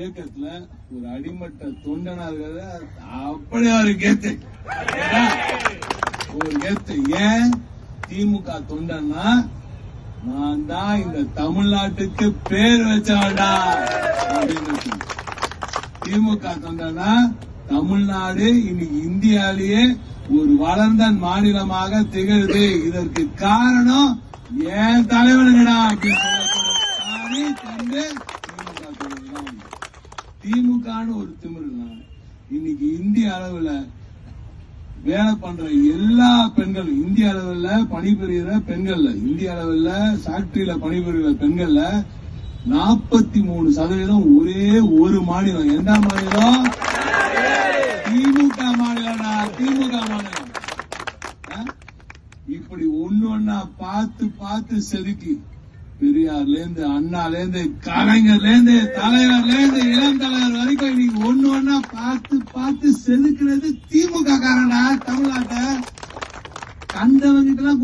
இயக்கத்துல ஒரு அடிமட்ட தொண்டனா இருக்கிறத அப்படி அவரு கேத்து ஒரு கேத்து. ஏன் திமுக தொண்டன்னா நான் தான் இந்த தமிழ்நாட்டுக்கு பேர் வச்சவன்டா அப்படின்னு. திமுக தொண்டனா தமிழ்நாடு இன்னைக்கு இந்தியாலேயே ஒரு வளர்ந்த மாநிலமாக திகழ்து. இதற்கு காரணம் ஏன் தலைவனுங்கடா அப்படின்னு சொல்லக்கூடிய திமுகன்னு ஒரு திமிருனா இன்னைக்கு இந்திய அளவுல வேலை பண்ற எல்லா பெண்களும், இந்திய அளவுல பணிபுரிகிற பெண்கள்ல, இந்திய அளவுல ஃபேக்டரியில பணிபுரிகிற பெண்கள்ல 43% ஒரே ஒரு மாநிலம். எந்த மாநிலம்? திமுக மாநிலம். திமுக மாநிலம். இப்படி ஒண்ணு பார்த்து பார்த்து செதுக்கி பெரியார்ல இருந்து, அண்ணால இருந்து, கலைஞர்ல இருந்து, தலைவர்ல இருந்து, இளம் தலைவர் வரைக்கும் இன்னைக்கு ஒண்ணு பார்த்து பார்த்து செதுக்குறது திமுக காரண்டா. தமிழ்நாட்டை கண்டவங்க